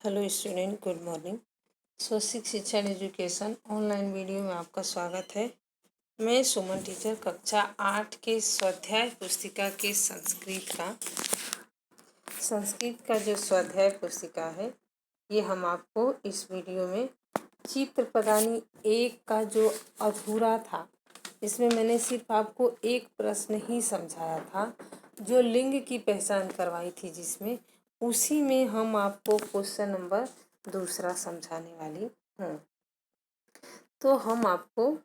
Hello student, good morning. Swastik Shiksha education online video में आपका स्वागत है। मैं सुमन टीचर कक्षा 8 के स्वाध्याय पुस्तिका के संस्कृत का जो स्वाध्याय पुस्तिका है, ये हम आपको इस वीडियो में चित्र प्रदानी 1 का जो अधूरा था, इसमें मैंने सिर्फ आपको एक प्रश्न ही समझाया था, जो लिंग की पहचान करवाई थी, जिसमें उसी में हम आपको क्वेश्चन नंबर 2 समझाने वाली हूँ। तो हम आपको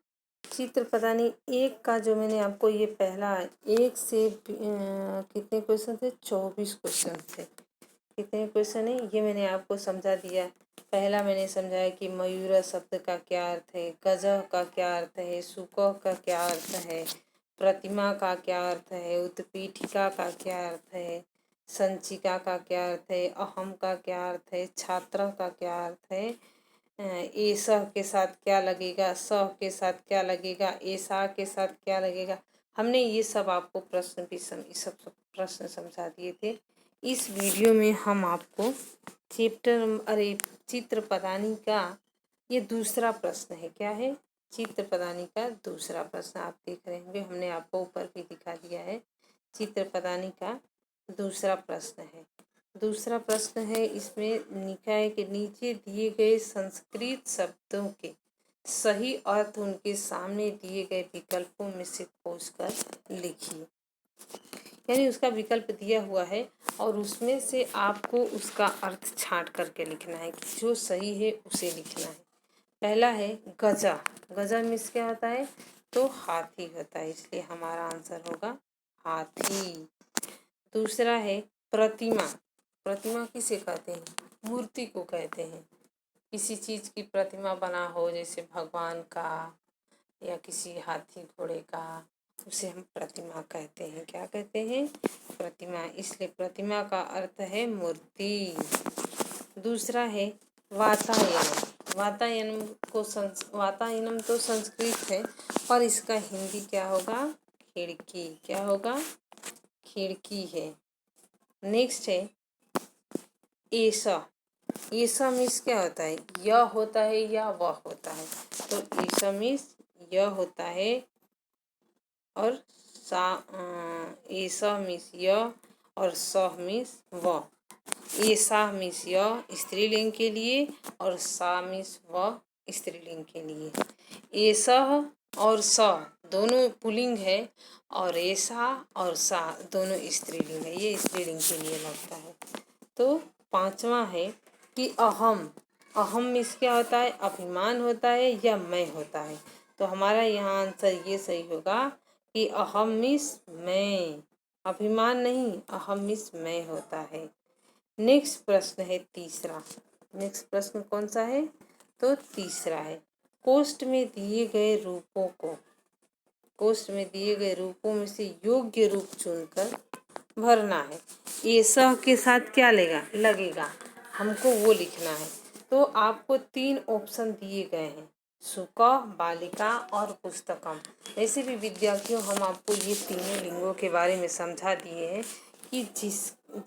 चित्र प्रदानी 1 का जो मैंने आपको ये पहला 1 से कितने क्वेश्चन थे, 24 क्वेश्चन थे। कितने क्वेश्चन है ये मैंने आपको समझा दिया। पहला मैंने समझाया कि मयूर शब्द का क्या अर्थ है, गजह का क्या अर्थ है, सुकह का क्या अर्थ है, प्रतिमा का क्या अर्थ है, उत्पीठिका का क्या अर्थ है, संचिका का क्या अर्थ है, अहम का क्या अर्थ है, छात्र का क्या अर्थ है, एसह के साथ क्या लगेगा, सह के साथ क्या लगेगा, ऐसा के साथ क्या लगेगा। हमने ये सब आपको प्रश्न भी सब प्रश्न समझा दिए थे। इस वीडियो में हम आपको चित्र प्रदानी का ये दूसरा प्रश्न है। क्या है? चित्र प्रदानी का दूसरा प्रश्न आप देख रहे होंगे, हमने आपको ऊपर भी दिखा दिया है। चित्र प्रदानी का दूसरा प्रश्न है। दूसरा प्रश्न है, इसमें लिखा है कि नीचे दिए गए संस्कृत शब्दों के सही अर्थ उनके सामने दिए गए विकल्पों में से खोजकर लिखिए। यानी उसका विकल्प दिया हुआ है और उसमें से आपको उसका अर्थ छांट करके लिखना है कि जो सही है उसे लिखना है। पहला है गजा। गजा मीन्स क्या होता है? तो हाथी होता है, इसलिए हमारा आंसर होगा हाथी। दूसरा है प्रतिमा। प्रतिमा किसे कहते हैं? मूर्ति को कहते हैं। किसी चीज़ की प्रतिमा बना हो, जैसे भगवान का या किसी हाथी घोड़े का, उसे हम प्रतिमा कहते हैं। क्या कहते हैं? प्रतिमा। इसलिए प्रतिमा का अर्थ है मूर्ति। दूसरा है वातायनम। वातायनम तो संस्कृत है, पर इसका हिंदी क्या होगा? खिड़की। क्या होगा? खिड़की है। नेक्स्ट है ऐसा। ऐसा मीन्स क्या होता है? यह होता है या वह होता है। तो ऐसा मीन्स यह होता है और ऐसा मीन्स यह और सह मीन्स वह। ऐसा मीन्स यह स्त्रीलिंग के लिए और सा मीन्स वह स्त्रीलिंग के लिए। ऐसा और स दोनों पुल्लिंग है और ऐसा और सा दोनों स्त्रीलिंग है। ये स्त्रीलिंग के लिए लगता है। तो पांचवा है कि अहम। अहम मीन्स क्या होता है? अभिमान होता है या मैं होता है। तो हमारा यहाँ आंसर ये सही होगा कि अहम मीन्स मैं, अभिमान नहीं, अहम मीन्स मैं होता है। नेक्स्ट प्रश्न है तीसरा। नेक्स्ट प्रश्न कौन सा है? तो तीसरा है कोष्ठ में दिए गए रूपों को, कोष्ठ में दिए गए रूपों में से योग्य रूप चुनकर भरना है। ऐसा के साथ क्या लगेगा, हमको वो लिखना है। तो आपको 3 ऑप्शन दिए गए हैं, सुकह, बालिका और पुस्तकम। वैसे भी विद्यार्थियों, हम आपको ये तीनों लिंगों के बारे में समझा दिए हैं कि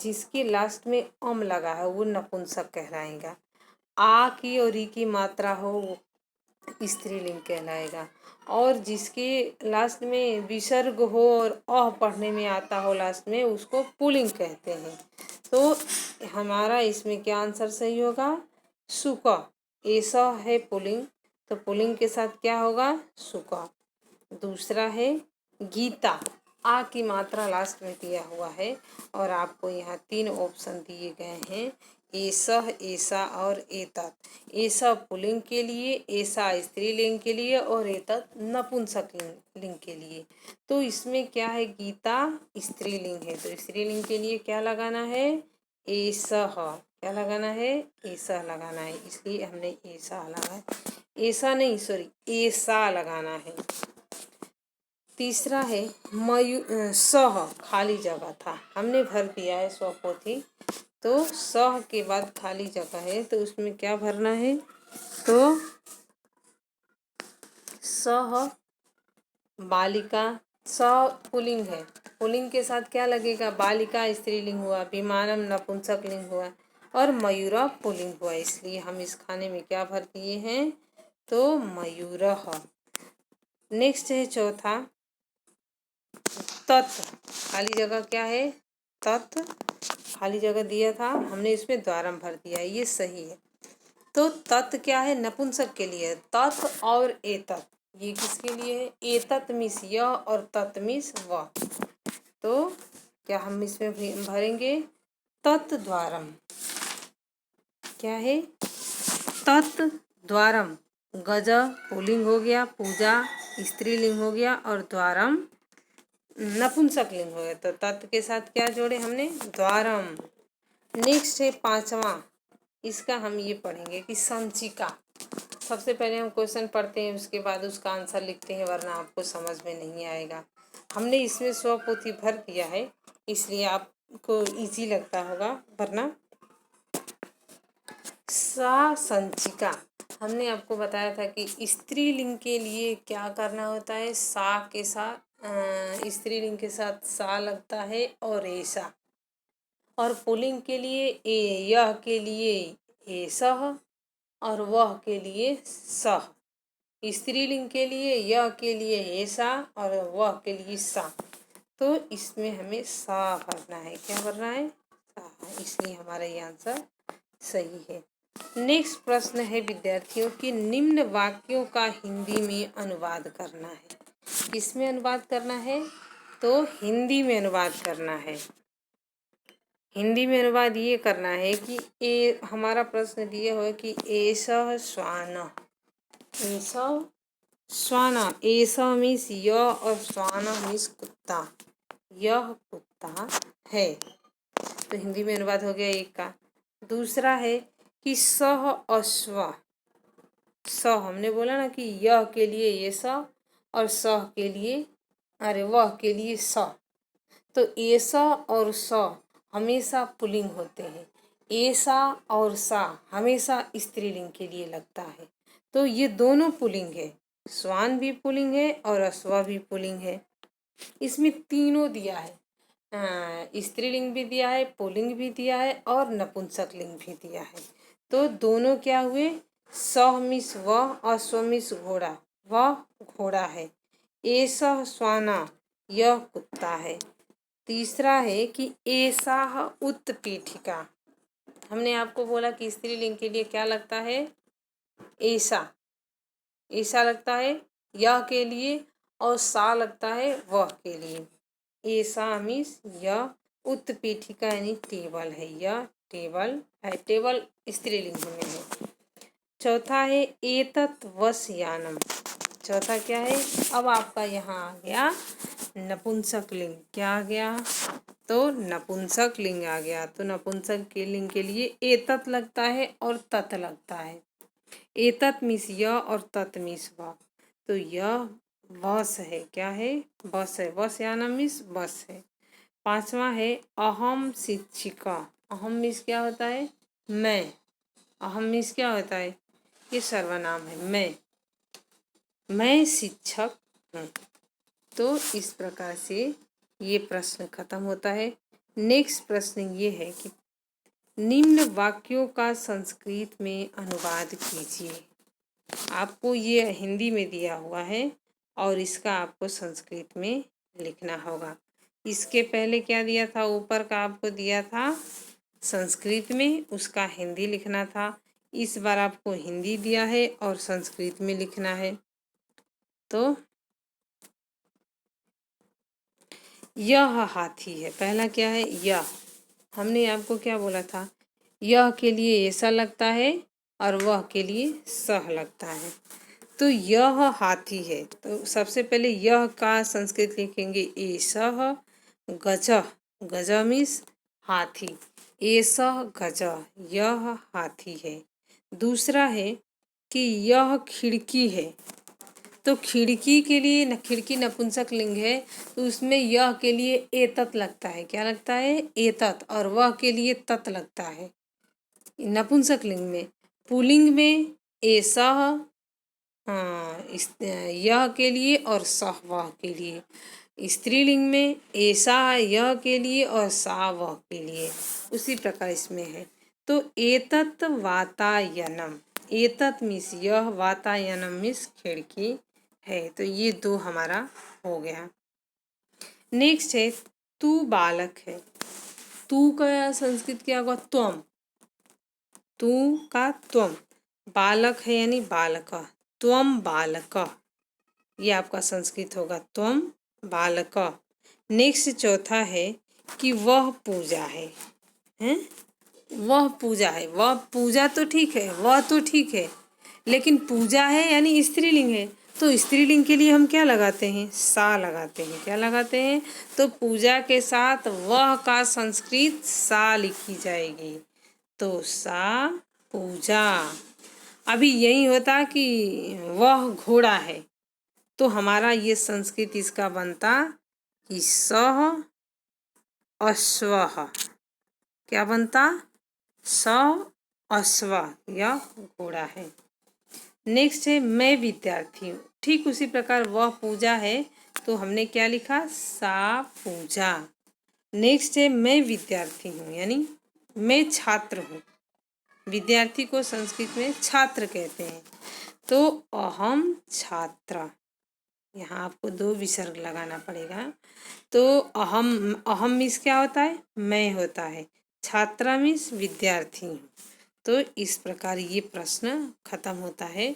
जिसके लास्ट में अम लगा है वो नपुंसक कहलाएगा। आ की और ई की मात्रा हो वो स्त्रीलिंग कहलाएगा, और जिसके लास्ट में विसर्ग हो और अह पढ़ने में आता हो लास्ट में, उसको पुल्लिंग कहते हैं। तो हमारा इसमें क्या आंसर सही होगा? सुकह। ऐसा है पुल्लिंग, तो पुल्लिंग के साथ क्या होगा? सुकह। दूसरा है गीता। आ की मात्रा लास्ट में दिया हुआ है और आपको यहाँ 3 ऑप्शन दिए गए हैं, एसह, ऐसा और एतत्। ऐसा पुल्लिंग के लिए, ऐसा स्त्रीलिंग के लिए और एतत् नपुंसक लिंग के लिए। तो इसमें क्या है? गीता स्त्रीलिंग है, तो स्त्रीलिंग के लिए क्या लगाना है? एसह। क्या लगाना है? ऐसा लगाना है, इसलिए हमने ऐसा लगा, ऐसा नहीं, सॉरी, ऐसा लगाना है। तीसरा है सह, खाली जगह था, हमने भर दिया है स्वपोथी। तो सह के बाद खाली जगह है, तो उसमें क्या भरना है? तो सह बालिका। सह पुल्लिंग है, पुल्लिंग के साथ क्या लगेगा? बालिका स्त्रीलिंग हुआ, विमानम नपुंसक लिंग हुआ, और मयूरा पुल्लिंग हुआ, इसलिए हम इस खाने में क्या भर दिए हैं, तो मयूरः। नेक्स्ट है चौथा, तत्, खाली जगह क्या है, तत्, खाली जगह दिया था हमने, इसमें द्वारम भर दिया है, ये सही है। तो तत् क्या है, नपुंसक के लिए, तत् और एतत्, ये किसके लिए है, एतत् मीन्स यह और तत् मीन्स वह। तो क्या हम इसमें भरेंगे, तत् द्वारम, क्या है, तत् द्वारम। गज पुल्लिंग हो गया, पूजा स्त्रीलिंग हो गया, और द्वारम नपुंसक लिंग हो गया। तो तत् के साथ क्या जोड़े हमने, द्वारम। नेक्स्ट है पांचवा, इसका हम ये पढ़ेंगे कि संचिका। सबसे पहले हम क्वेश्चन पढ़ते हैं, उसके बाद उसका आंसर लिखते हैं, वरना आपको समझ में नहीं आएगा। हमने इसमें स्वपोथी भर दिया है, इसलिए आपको इजी लगता होगा, वरना सा संचिका, हमने आपको बताया था कि स्त्रीलिंग के लिए क्या करना होता है, सा के साथ स्त्रीलिंग के साथ सा लगता है और ऐसा, और पुल्लिंग के लिए यह के लिए एसह, और वह के लिए सह। स्त्रीलिंग के लिए यह के लिए ऐसा और वह के लिए सा। तो इसमें हमें सा भरना है, क्या भरना है, सा, इसलिए हमारा ये आंसर सही है। नेक्स्ट प्रश्न है विद्यार्थियों की, निम्न वाक्यों का हिंदी में अनुवाद करना है। किसमें अनुवाद करना है, तो हिंदी में अनुवाद करना है। हिंदी में अनुवाद ये करना है कि हमारा प्रश्न दिया हुआ है कि एषः श्वानः, एषः श्वानः, एषः मीन्स यह और श्वानः मीन्स कुत्ता, यह कुत्ता है। तो हिंदी में अनुवाद हो गया एक का। दूसरा है कि सह अश्व, स हमने बोला ना कि यह के लिए ये स और सह के लिए, अरे वह के लिए स। तो ऐसा और स हमेशा पुल्लिंग होते हैं, ऐसा और सा हमेशा स्त्रीलिंग के लिए लगता है। तो ये दोनों पुल्लिंग है, श्वान भी पुल्लिंग है और अश्व भी पुल्लिंग है। इसमें तीनों दिया है, स्त्रीलिंग भी दिया है, पुल्लिंग भी दिया है और नपुंसक लिंग भी दिया है। तो दोनों क्या हुए, सह मीन्स वह, अश्व मीन्स घोड़ा, वह घोड़ा है, एषः श्वानः यह कुत्ता है। तीसरा है कि एषः उत्पीठिका, हमने आपको बोला कि स्त्रीलिंग के लिए क्या लगता है, ऐसा, ऐसा लगता है यह के लिए, और सा लगता है वह के लिए। ऐसा मीन्स यह, उत्पीठिका यानी टेबल है, यह टेबल है, टेबल स्त्रीलिंग में है। चौथा है एतत् वस्यानम, चौथा क्या है, अब आपका यहाँ आ गया नपुंसक लिंग, क्या आ गया, तो नपुंसक लिंग आ गया। तो नपुंसक के लिंग के लिए एतत् लगता है और तत् लगता है। एतत् मीन्स यह और तत् मीन्स वह। तो यह बस है, क्या है, बस है, वस्यानम मीन्स बस है। पांचवा है अहम शिक्षिका, अहम मीन्स क्या होता है, मैं, अहम मीन्स क्या होता है, ये सर्वनाम है, मैं शिक्षक हूँ। तो इस प्रकार से ये प्रश्न खत्म होता है। नेक्स्ट प्रश्न ये है कि निम्न वाक्यों का संस्कृत में अनुवाद कीजिए। आपको ये हिंदी में दिया हुआ है और इसका आपको संस्कृत में लिखना होगा। इसके पहले क्या दिया था, ऊपर का आपको दिया था संस्कृत में, उसका हिंदी लिखना था। इस बार आपको हिंदी दिया है और संस्कृत में लिखना है। तो यह हाथी है, पहला क्या है, यह, हमने आपको क्या बोला था, यह के लिए ऐसा लगता है और वह के लिए सह लगता है। तो यह हाथी है, तो सबसे पहले यह का संस्कृत लिखेंगे एषः गजः, गजः मीन्स हाथी, एषः गजः यह हाथी है। दूसरा है कि यह खिड़की है, तो खिड़की के लिए खिड़की नपुंसक लिंग है, तो उसमें यह के लिए एतत् लगता है, क्या लगता है, एतत्, और वह के लिए तत् लगता है नपुंसक लिंग में। पुल्लिंग में एषः यह के लिए और सह वह के लिए। स्त्रीलिंग में ऐसा यह के लिए और सा वह के लिए। उसी प्रकार इसमें है। तो एतत् वातायनम, एतत् मीन्स यह, वातायनम मीन्स खिड़की है। तो ये दो हमारा हो गया। नेक्स्ट है तू बालक है। तू का संस्कृत क्या होगा? त्वम। तू का त्वम, बालक है यानी बालक, त्वम बालक, ये आपका संस्कृत होगा त्वम बालक। नेक्स्ट चौथा है कि वह पूजा है, हैं? वह पूजा है। वह पूजा तो ठीक है, वह तो ठीक है, लेकिन पूजा है यानी स्त्रीलिंग है, तो स्त्रीलिंग के लिए हम क्या लगाते हैं? सा लगाते हैं। क्या लगाते हैं? तो पूजा के साथ वह का संस्कृत सा लिखी जाएगी, तो सा पूजा। अभी यही होता कि वह घोड़ा है, तो हमारा ये संस्कृत इसका बनता कि सह अश्वः। क्या बनता? स अश्व, यह घोड़ा है। नेक्स्ट है मैं विद्यार्थी हूँ। ठीक उसी प्रकार वह पूजा है, तो हमने क्या लिखा? सा पूजा। नेक्स्ट है मैं विद्यार्थी हूँ, यानी मैं छात्र हूँ। विद्यार्थी को संस्कृत में छात्र कहते हैं, तो अहम छात्र, यहाँ आपको दो विसर्ग लगाना पड़ेगा। तो अहम मीन्स क्या होता है? मैं होता है, छात्रा मीन्स विद्यार्थी हूँ। तो इस प्रकार ये प्रश्न खत्म होता है।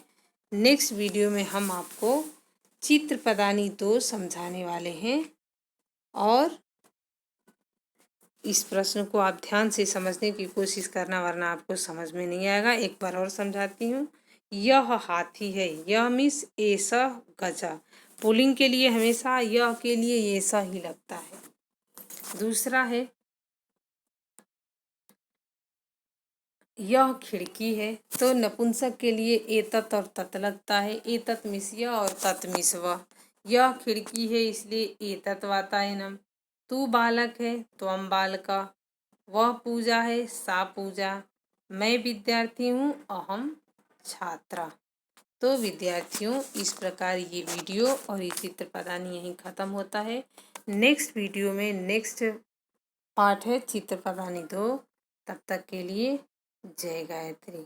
नेक्स्ट वीडियो में हम आपको चित्र पदानी 2 समझाने वाले हैं, और इस प्रश्न को आप ध्यान से समझने की कोशिश करना, वरना आपको समझ में नहीं आएगा। एक बार और समझाती हूँ। यह हाथी है, यह मीन्स ऐसा गजा, पुल्लिंग के लिए हमेशा यह के लिए ऐसा ही लगता है। दूसरा है यह खिड़की है, तो नपुंसक के लिए एतत् और तत् लगता है। एतत् मीन्स यह और तत् मीन्स वह। यह खिड़की है इसलिए एतत् वातायनम। तू बालक है, त्वम बालका। वह पूजा है, सा पूजा। मैं विद्यार्थी हूँ, अहम छात्रा। तो विद्यार्थियों, इस प्रकार ये वीडियो और ये चित्र पदानी यहीं ख़त्म होता है। नेक्स्ट वीडियो में नेक्स्ट पार्ट है चित्र पदानी 2। तब तक के लिए जय गायत्री।